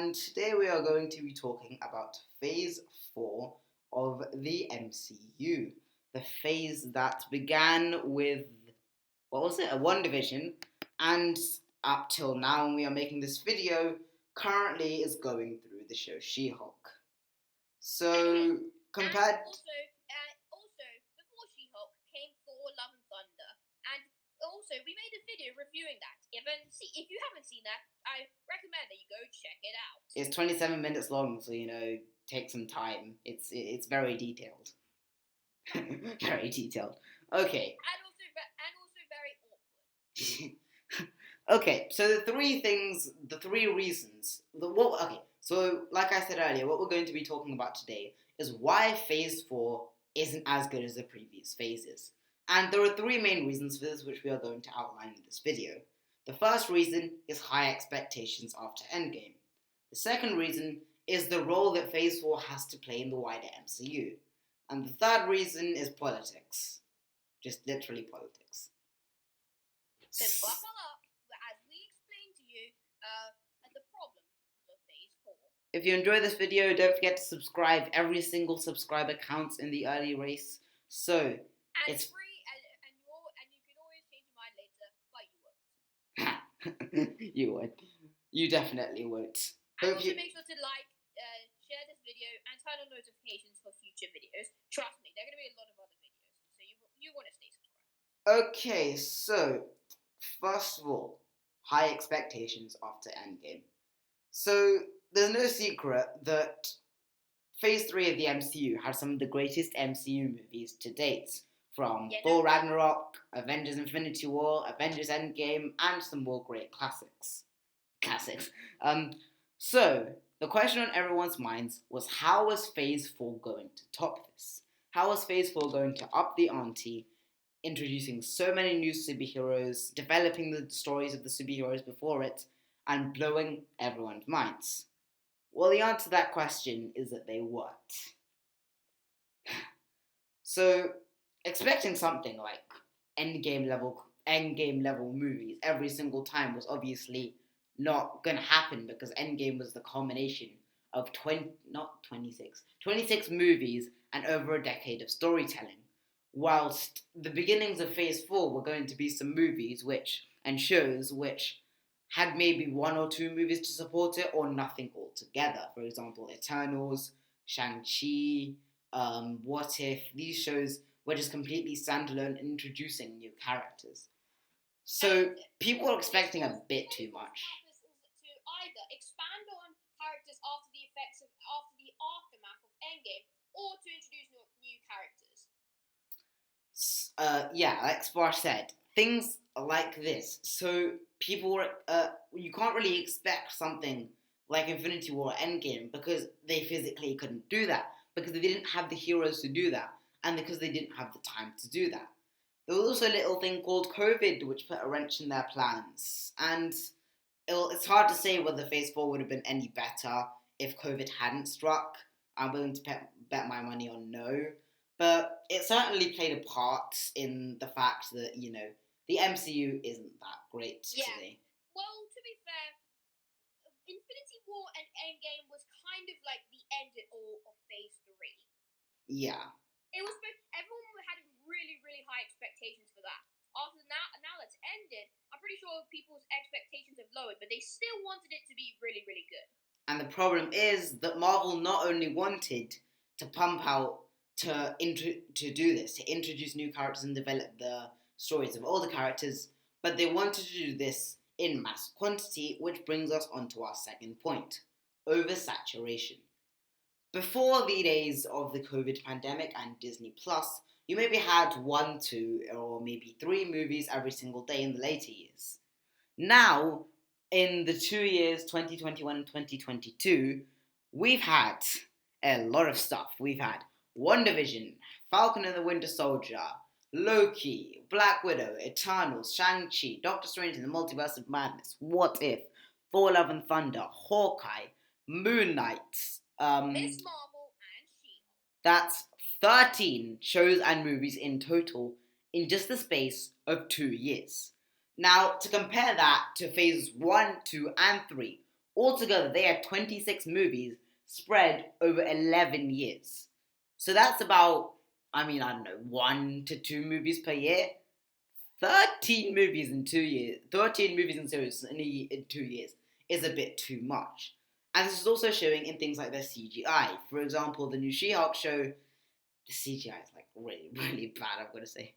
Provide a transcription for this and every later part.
and today we are going to be talking about Phase 4 of the MCU. The phase that began with, what was it, a One Division, and up till now, when we are making this video, currently is going through the show She-Hulk. So, compared... Also, before She-Hulk came Thor: Love and Thunder, and also we made a video reviewing that. If you haven't seen that, I recommend that you go check it out. It's 27 minutes long, so take some time. It's very detailed. Very detailed. Okay. And also very awkward. Okay, so the three reasons. So like I said earlier, what we're going to be talking about today is why Phase 4 isn't as good as the previous phases. And there are three main reasons for this, which we are going to outline in this video. The first reason is high expectations after Endgame. The second reason is the role that Phase 4 has to play in the wider MCU. And the third reason is politics. Just literally politics. So buckle up as we explain to you the problems of Phase 4. If you enjoy this video, don't forget to subscribe. Every single subscriber counts in the early race. So, it's free, and you can always change your mind later, but you won't. You would. You definitely would. And also make sure to like, share this video, and turn on notifications for future videos. Trust me, there are going to be a lot of other videos, so you want to stay subscribed. Okay, so, first of all, high expectations after Endgame. So, there's no secret that Phase 3 of the MCU has some of the greatest MCU movies to date. From Thor Ragnarok, Avengers Infinity War, Avengers Endgame, and some more great classics. So, the question on everyone's minds was, how was Phase 4 going to top this? How was Phase 4 going to up the ante, introducing so many new superheroes, developing the stories of the superheroes before it, and blowing everyone's minds? Well, the answer to that question is that they weren't. So, expecting something like endgame level movies every single time was obviously not going to happen, because Endgame was the culmination of 26 movies and over a decade of storytelling, whilst the beginnings of Phase 4 were going to be some movies and shows which had maybe one or two movies to support it, or nothing altogether. For example, Eternals, Shang-Chi, What If. These shows were just completely standalone, introducing new characters. So people are expecting a bit too much. To either expand on characters after the aftermath of Endgame, or to introduce new characters. Like Sparsh said, things like this. So people were, you can't really expect something like Infinity War or Endgame, because they physically couldn't do that, because they didn't have the heroes to do that, and because they didn't have the time to do that. There was also a little thing called COVID, which put a wrench in their plans, and it's hard to say whether Phase 4 would have been any better if COVID hadn't struck. I'm willing to bet my money on no, but it certainly played a part in the fact that, the MCU isn't that great today. Well, to be fair, Infinity War and Endgame was kind of like the end it all of Phase 3. Yeah. Everyone had really, really high expectations for that. After now that's ended, I'm pretty sure people's expectations have lowered, but they still wanted it to be really, really good. And the problem is that Marvel not only wanted to pump out to do this, to introduce new characters and develop the stories of older characters, but they wanted to do this in mass quantity, which brings us on to our second point: oversaturation. Before the days of the COVID pandemic and Disney Plus, you maybe had 1, 2, or maybe 3 movies every single day in the later years. Now, in the 2 years, 2021 and 2022, we've had a lot of stuff. We've had One Division, Falcon and the Winter Soldier, Loki, Black Widow, Eternals, Shang-Chi, Doctor Strange in the Multiverse of Madness, What If, Thor: Love and Thunder, Hawkeye, Moon Knight, Miss Marvel and She-Hulk. That's 13 shows and movies in total in just the space of 2 years. Now, to compare that to Phases 1, 2, and 3, Altogether, they had 26 movies spread over 11 years. So that's about, I don't know, 1 to 2 movies per year. 13 movies in 2 years, 13 movies in series in 2 years is a bit too much. And this is also showing in things like their CGI. For example, the new She-Hulk show, the CGI is like really, really bad, I'm gonna say.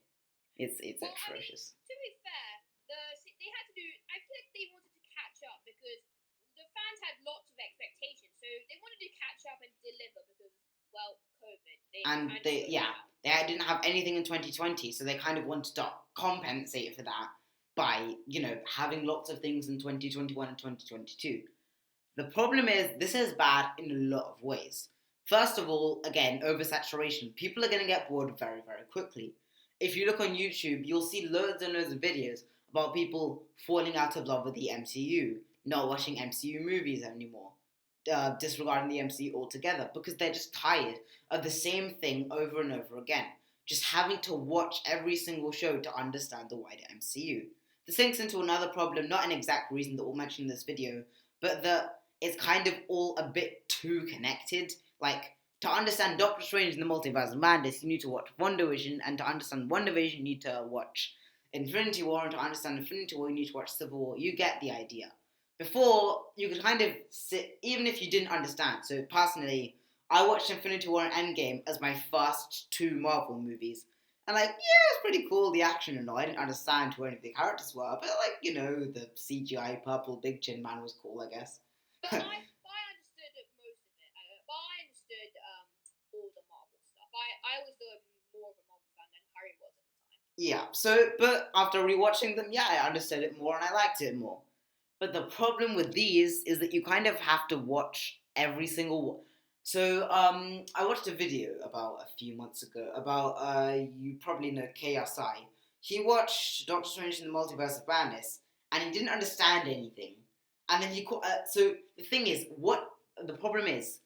It's atrocious. To be fair, they had to do. I feel like they wanted to catch up because the fans had lots of expectations, so they wanted to catch up and deliver because, well, COVID. They didn't have anything in 2020, so they kind of wanted to compensate for that by having lots of things in 2021 and 2022. The problem is this is bad in a lot of ways. First of all, again, oversaturation. People are going to get bored very, very quickly. If you look on YouTube, you'll see loads and loads of videos about people falling out of love with the MCU, not watching MCU movies anymore, disregarding the MCU altogether, because they're just tired of the same thing over and over again. Just having to watch every single show to understand the wider MCU. This links into another problem, not an exact reason that we'll mention in this video, but that it's kind of all a bit too connected. Like, to understand Doctor Strange in the Multiverse of Madness, you need to watch WandaVision, and to understand WandaVision, you need to watch Infinity War, and to understand Infinity War, you need to watch Civil War. You get the idea. Before, you could kind of sit, even if you didn't understand. So, personally, I watched Infinity War and Endgame as my first 2 Marvel movies. And, it's pretty cool, the action and all. I didn't understand who any of the characters were, but, the CGI purple big chin man was cool, I guess. But I understood most of it. But I understood all the Marvel stuff. I was more of a Marvel fan than Harry was at the time. Yeah, but after rewatching them, I understood it more and I liked it more. But the problem with these is that you kind of have to watch every single one. So, I watched a video about a few months ago about, you probably know KSI. He watched Doctor Strange in the Multiverse of Madness, and he didn't understand anything. And then so the thing is, the problem is,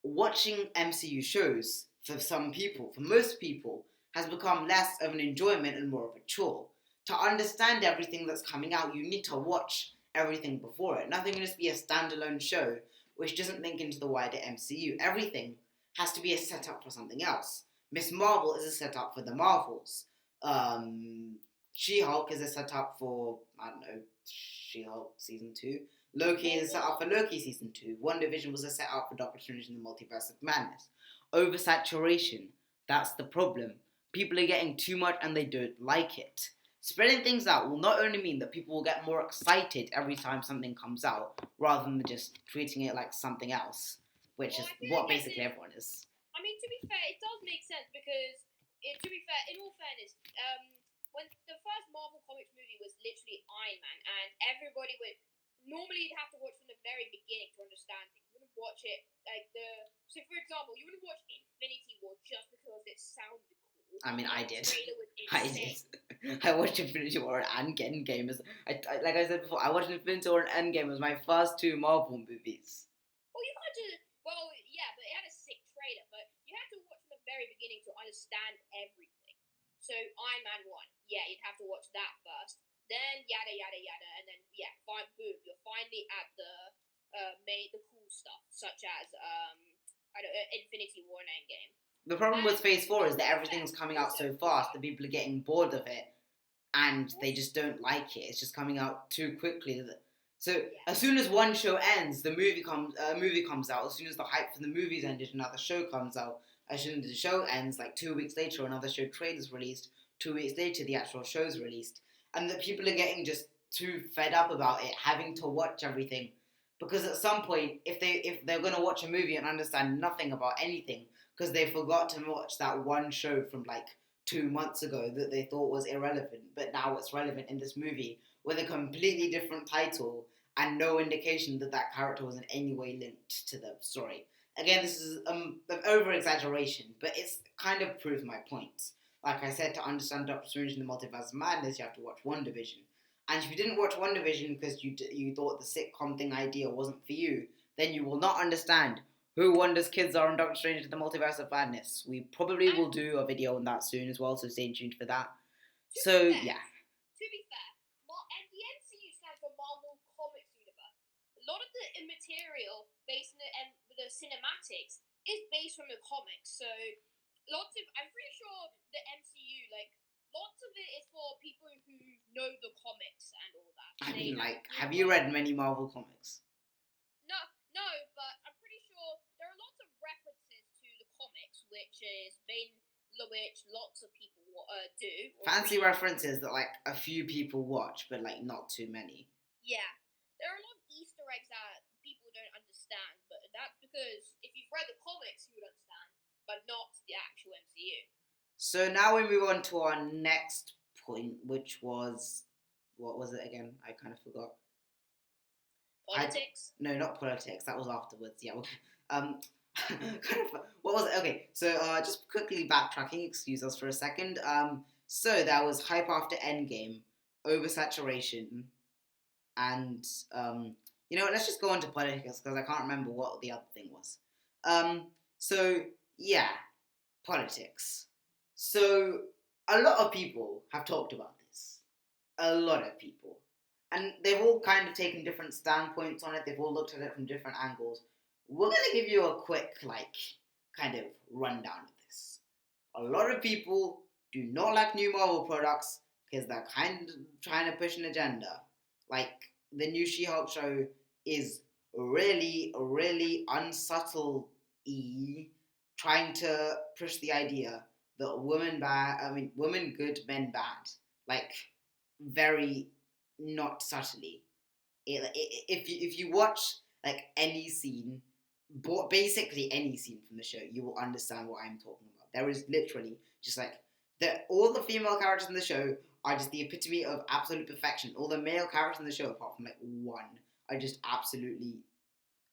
watching MCU shows for some people, for most people, has become less of an enjoyment and more of a chore. To understand everything that's coming out, you need to watch everything before it. Nothing can just be a standalone show which doesn't link into the wider MCU. Everything has to be a setup for something else. Miss Marvel is a setup for the Marvels. She-Hulk is a setup for, She-Hulk Season 2. Loki is a setup for Loki Season 2. WandaVision was a setup for Doctor Strange in the Multiverse of Madness. Oversaturation, that's the problem. People are getting too much and they don't like it. Spreading things out will not only mean that people will get more excited every time something comes out, rather than just treating it like something else, which is what basically everyone is. To be fair, it does make sense because, in all fairness, when the first Marvel Comics movie was literally Iron Man, and everybody would normally you'd have to watch from the very beginning to understand it. You wouldn't watch it so for example, you wouldn't watch Infinity War just because it sounded cool. I did. I watched Infinity War and Endgame. Like I said before, I watched Infinity War and Endgame as my first 2 Marvel movies. Well, but it had a sick trailer. But you had to watch from the very beginning to understand everything. So Iron Man 1, you'd have to watch that first. Then yada yada yada, and then boom, you're finally at the cool stuff, such as Infinity War and Endgame. The problem with Phase 4 is that everything's coming out so fast that people are getting bored of it, and they just don't like it. It's just coming out too quickly. So as soon as one show ends, a movie comes out. As soon as the hype for the movie's ended, another show comes out. As soon as the show ends, 2 weeks later, another show trailer's released. 2 weeks later, the actual show's released. And that people are getting just too fed up about it, having to watch everything. Because at some point, if they're going to watch a movie and understand nothing about anything, because they forgot to watch that one show from 2 months ago that they thought was irrelevant, but now it's relevant in this movie with a completely different title and no indication that that character was in any way linked to the story. Again, this is an over-exaggeration, but it's kind of proves my point. Like I said, to understand Doctor Strange in the Multiverse of Madness, you have to watch WandaVision. And if you didn't watch WandaVision because you thought the sitcom thing idea wasn't for you, then you will not understand who Wanda's kids are in Doctor Strange in the Multiverse of Madness. We probably will do a video on that soon as well, so stay tuned for that. To be fair, the MCU stands for Marvel Comics Universe. lot of the material based in the cinematics is based from the comics. So I'm pretty sure the MCU, like, lots of it is for people who know the comics and all that. I mean, like, have you read many Marvel comics? No, but I'm pretty sure there are lots of references to the comics, which lots of people do. Fancy references that, like, a few people watch, but, like, not too many. Yeah. There are a lot of Easter eggs that people don't understand, but that's because if you've read the comics, you would understand, but not the actual MCU. So now we move on to our next point, which was, what was it again? I kind of forgot. Politics? No, not politics. That was afterwards. Yeah. What was it? Okay, so just quickly backtracking. Excuse us for a second. So there was hype after Endgame, oversaturation, and let's just go on to politics because I can't remember what the other thing was. So yeah, politics. So a lot of people have talked about this. A lot of people. And they've all kind of taken different standpoints on it. They've all looked at it from different angles. We're going to give you a quick, kind of rundown of this. A lot of people do not like new Marvel products because they're kind of trying to push an agenda. Like, the new She-Hulk show is really, really unsubtle-y trying to push the idea that women good, men bad. Like, very not subtly. If you watch like any scene, basically any scene from the show, you will understand what I'm talking about. There is literally just like all the female characters in the show are just the epitome of absolute perfection. All the male characters in the show, apart from like one, are just absolutely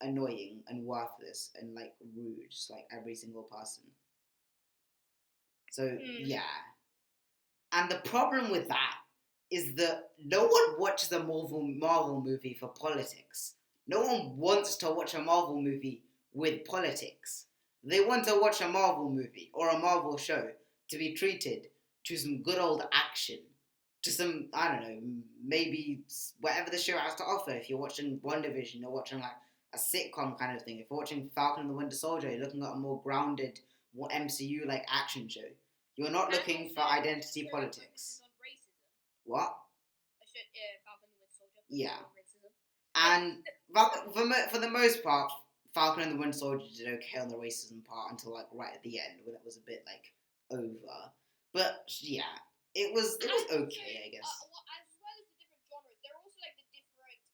annoying and worthless and like rude, just like every single person. So yeah, and the problem with that is that no one watches a Marvel movie for politics. No one wants to watch a Marvel movie with politics. They want to watch a Marvel movie or a Marvel show to be treated to some good old action, to some, I don't know, maybe whatever the show has to offer. If you're watching WandaVision, you're watching like a sitcom kind of thing. If you're watching Falcon and the Winter Soldier, you're looking at a more grounded, more MCU like action show. You're not looking for identity politics. What? Falcon and the Winter Soldier. Yeah. And for the most part, Falcon and the Winter Soldier did okay on the racism part until like right at the end when it was a bit like over. But yeah, it was okay, I guess. As well as the different genres, there are also like the different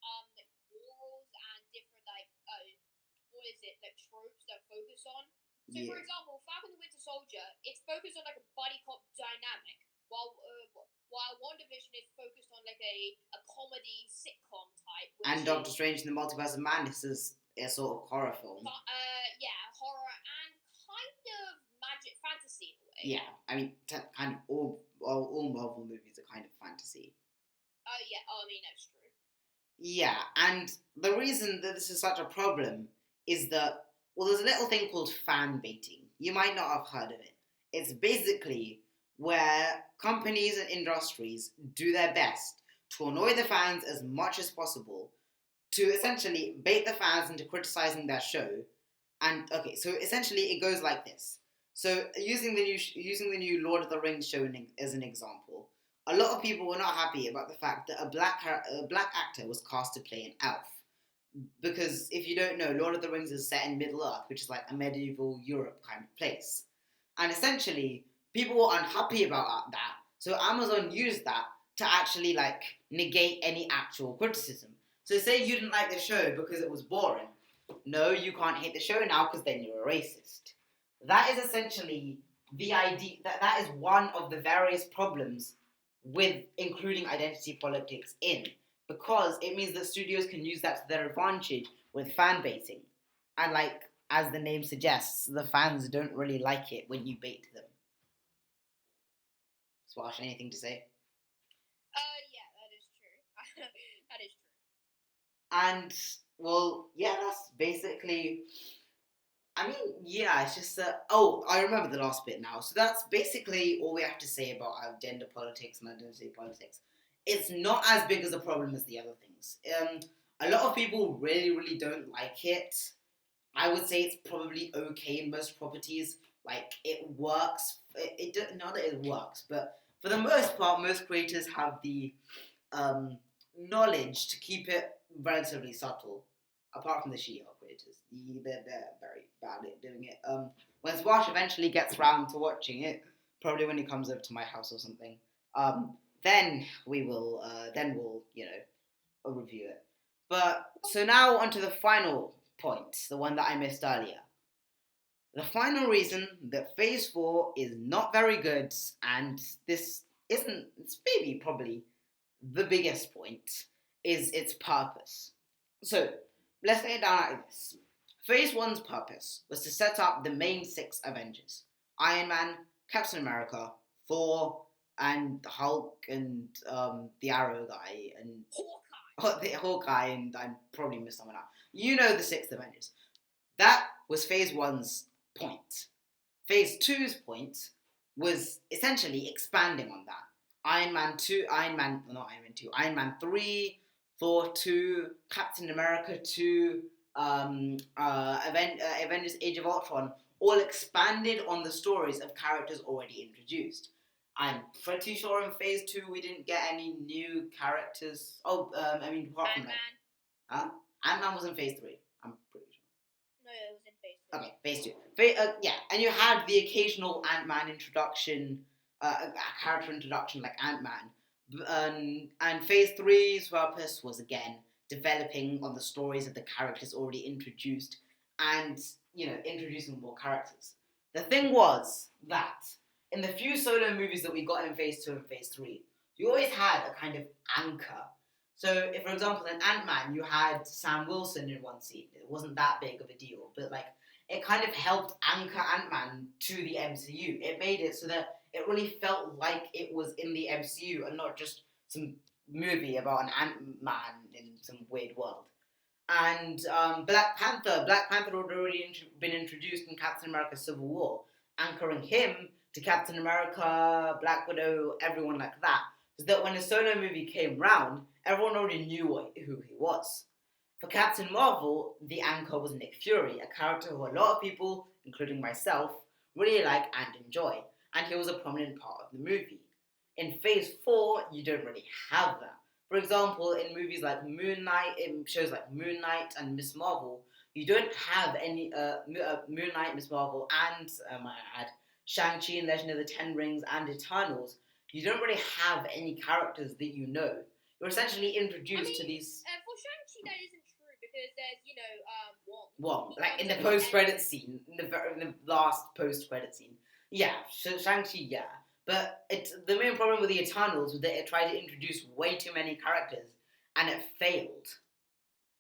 morals and different like tropes that focus on. So for example, Falcon and the Winter Soldier, it's focused on like a buddy cop dynamic, while WandaVision is focused on like a comedy sitcom type. And Doctor Strange in the Multiverse of Madness is a sort of horror film. Horror and kind of magic fantasy in a way. Yeah, I mean, kind of all Marvel movies are kind of fantasy. That's true. Yeah, and the reason that this is such a problem is that, well, there's a little thing called fan baiting. You might not have heard of it. It's basically where companies and industries do their best to annoy the fans as much as possible, to essentially bait the fans into criticizing their show. And okay, so essentially it goes like this. So using the new Lord of the Rings show as an example, a lot of people were not happy about the fact that a black actor was cast to play an elf. Because if you don't know, Lord of the Rings is set in Middle Earth, which is like a medieval Europe kind of place. And essentially, people were unhappy about that. So Amazon used that to actually like negate any actual criticism. So say you didn't like the show because it was boring. No, you can't hate the show now because then you're a racist. That is essentially the idea. That is one of the various problems with including identity politics in. Because it means that studios can use that to their advantage with fan baiting. And like, as the name suggests, the fans don't really like it when you bait them. Swash, anything to say? Yeah, that is true. That is true. And, well, yeah, that's basically... I mean, yeah, it's just that... Oh, I remember the last bit now. So that's basically all we have to say about our gender politics and identity politics. It's not as big as a problem as the other things. A lot of people really, really don't like it. I would say it's probably okay in most properties. Like, it works. Not that it works, but for the most part, most creators have the um, knowledge to keep it relatively subtle. Apart from the She-Hulk creators, they're very bad at doing it. When Swash eventually gets round to watching it, probably when he comes over to my house or something, then we'll review it. But so now onto the final point, the one that I missed earlier. The final reason that Phase 4 is not very good, and this isn't, it's maybe probably the biggest point, is its purpose. So, let's lay it down like this. Phase 1's purpose was to set up the main 6 Avengers: Iron Man, Captain America, Thor, and Hulk, and the Arrow guy, and the Hawkeye, and I probably missed someone out. You know the 6 Avengers. That was Phase 1's point. Phase 2's point was essentially expanding on that. Iron Man 3, Thor 2, Captain America 2, Avengers Age of Ultron all expanded on the stories of characters already introduced. I'm pretty sure in Phase 2 we didn't get any new characters. Apart from that. Huh? Ant-Man was in Phase 3, I'm pretty sure. No, it was in Phase 2. Okay, Phase 2. Yeah, and you had the occasional Ant-Man introduction, a character introduction like Ant-Man. And Phase 3's purpose was, again, developing on the stories of the characters already introduced and, introducing more characters. The thing was that in the few solo movies that we got in Phase 2 and Phase 3, you always had a kind of anchor. So, if, for example, in Ant-Man, you had Sam Wilson in one scene. It wasn't that big of a deal, but, it kind of helped anchor Ant-Man to the MCU. It made it so that it really felt like it was in the MCU and not just some movie about an Ant-Man in some weird world. And Black Panther had already been introduced in Captain America Civil War, anchoring him to Captain America, Black Widow, everyone like that. So that when a solo movie came round, everyone already knew who he was. For Captain Marvel, the anchor was Nick Fury, a character who a lot of people, including myself, really like and enjoy, and he was a prominent part of the movie. In Phase 4, you don't really have that. For example, in movies like Moon Knight, in shows like Moon Knight and Miss Marvel, you don't have any Moon Knight, Miss Marvel, and I add Shang-Chi and Legend of the Ten Rings and Eternals. You don't really have any characters that you know. You're essentially introduced to these. For Shang-Chi, that isn't true because there's, Wong. Like in the post-credit scene, in the last post-credit scene. Yeah, Shang-Chi, yeah. But the main problem with the Eternals was that it tried to introduce way too many characters, and it failed.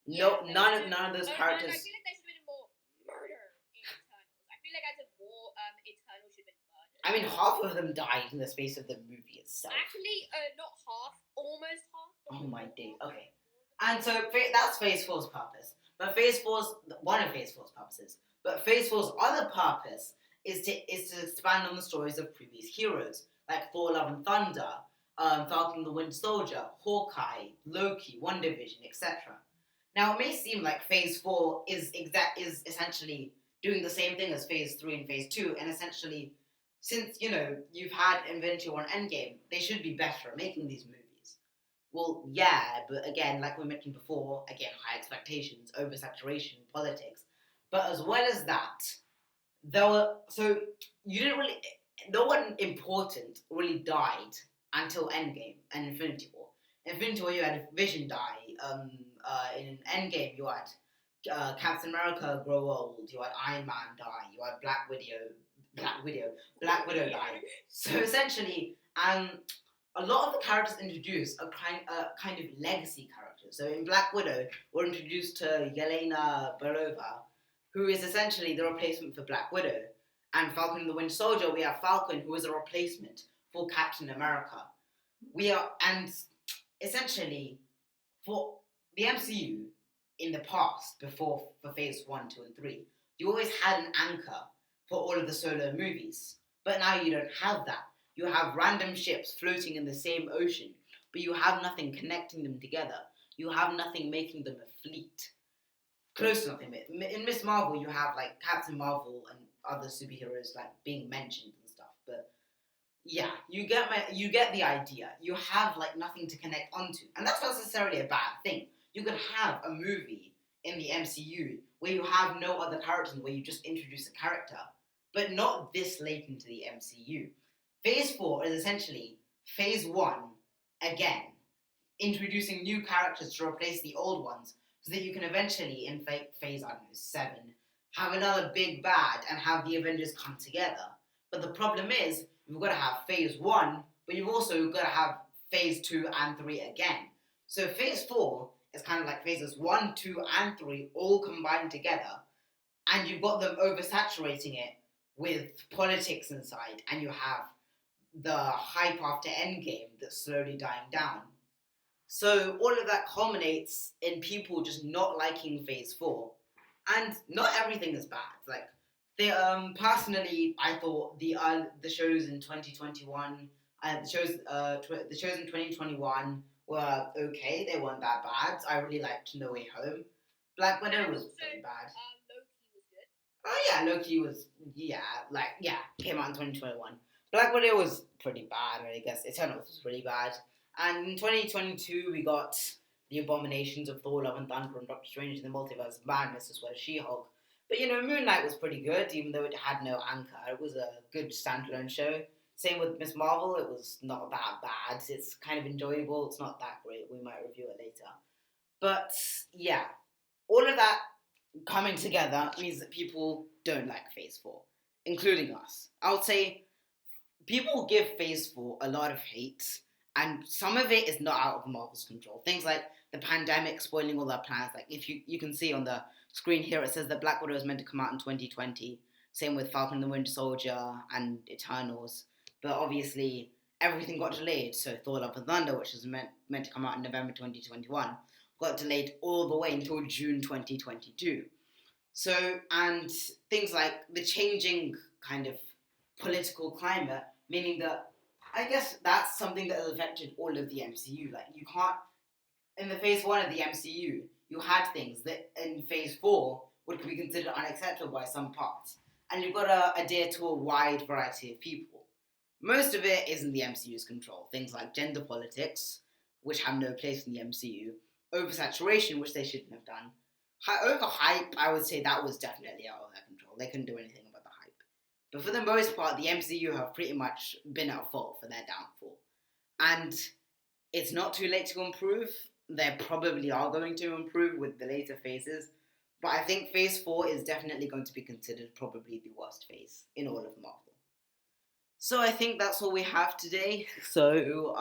None of those characters. I feel like there should have been more murder in Eternals. I feel like as a war, Eternals should have been murdered. I mean, half of them died in the space of the movie itself. Actually, not half, almost half. Oh my days. Okay. And so that's Phase 4's purpose. But Phase 4's one of Phase 4's purposes. But Phase 4's other purpose is to expand on the stories of previous heroes, like Thor: Love and Thunder, Falcon and the Winter Soldier, Hawkeye, Loki, WandaVision, etc. Now, it may seem like Phase 4 is essentially doing the same thing as Phase 3 and Phase 2, and essentially, since, you've had Infinity War and Endgame, they should be better at making these movies. Well, yeah, but again, like we mentioned before, high expectations, oversaturation, politics. But as well as that, no one important really died until Endgame and Infinity War. Infinity War, you had Vision die. In Endgame, you had Captain America grow old. You had Iron Man die. You had Black Widow die. So essentially, a lot of the characters introduced are kind of legacy characters. So in Black Widow, we're introduced to Yelena Belova, who is essentially the replacement for Black Widow. And Falcon and the Winter Soldier, we have Falcon, who is a replacement for Captain America. And essentially, for the MCU, in the past, for Phase 1, 2, and 3, you always had an anchor for all of the solo movies. But now you don't have that. You have random ships floating in the same ocean, but you have nothing connecting them together. you have nothing making them a fleet. Close to nothing. In Miss Marvel, you have like Captain Marvel and other superheroes like being mentioned and stuff. But yeah, you get the idea. You have like nothing to connect onto, and that's not necessarily a bad thing. You could have a movie in the MCU where you have no other characters, where you just introduce a character, but not this late into the MCU. Phase 4 is essentially Phase 1 again, introducing new characters to replace the old ones, so that you can eventually, in Phase, I don't know, 7, have another big bad and have the Avengers come together. But the problem is, you've got to have Phase 1, but you've also got to have Phase 2 and 3 again. So Phase 4 is kind of like Phases 1, 2, and 3 all combined together, and you've got them oversaturating it with politics inside, and you have the hype after Endgame that's slowly dying down. So all of that culminates in people just not liking Phase 4. And not everything is bad. Like, personally, I thought the shows in 2021, the shows in 2021 were okay. They weren't that bad. I really liked No Way Home. Black Widow was pretty bad. Loki was good. Oh yeah, Loki was came out in 2021. Black Widow was pretty bad. I guess Eternals was really bad. And in 2022 we got the Abominations of Thor: Love and Thunder and Doctor Strange in the Multiverse of Madness as well as She-Hulk. But Moon Knight was pretty good, even though it had no anchor. It was a good standalone show. Same with Miss Marvel, it was not that bad. It's kind of enjoyable. It's not that great. We might review it later. But yeah, all of that coming together means that people don't like Phase 4, including us. I would say people give Phase 4 a lot of hate, and some of it is not out of Marvel's control. Things like the pandemic spoiling all their plans. Like, if you can see on the screen here, it says that Black Widow is meant to come out in 2020. Same with Falcon and the Winter Soldier and Eternals. But obviously, everything got delayed. So Thor: Love and Thunder, which was meant to come out in November 2021, got delayed all the way until June 2022. So, and things like the changing kind of political climate, meaning that I guess that's something that has affected all of the MCU. Like, you can't, in the Phase 1 of the MCU, you had things that in Phase 4 would be considered unacceptable by some parts. And you've got to adhere to a wide variety of people. Most of it is in the MCU's control. Things like gender politics, which have no place in the MCU. Oversaturation, which they shouldn't have done. Overhype, I would say that was definitely out of their control. They couldn't do anything about the hype. But for the most part, the MCU have pretty much been at fault for their downfall. And it's not too late to improve. They probably are going to improve with the later phases. But I think Phase 4 is definitely going to be considered probably the worst phase in all of Marvel. So I think that's all we have today. So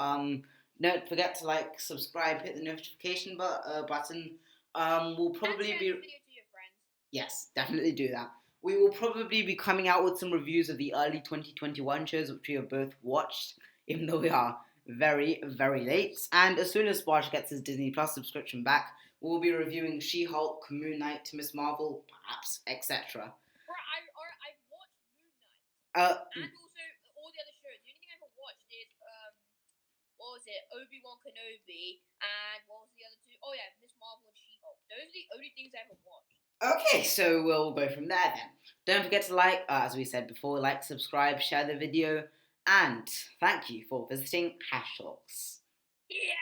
don't forget to like, subscribe, hit the notification button. We'll probably be... video to your friends. Yes, definitely do that. We will probably be coming out with some reviews of the early 2021 shows, which we have both watched, even though we are very, very late. And as soon as Sparsh gets his Disney Plus subscription back, we'll be reviewing She-Hulk, Moon Knight, Miss Marvel, perhaps, etc. I've watched Moon Knight. And also all the other shows. The only thing I haven't watched is, what was it? Obi-Wan Kenobi, and what was the other two? Oh yeah, Miss Marvel and She-Hulk. Those are the only things I haven't watched. Okay, so we'll go from there then. Don't forget to like, as we said before, like, subscribe, share the video, and thank you for visiting Hash Talks. Yeah!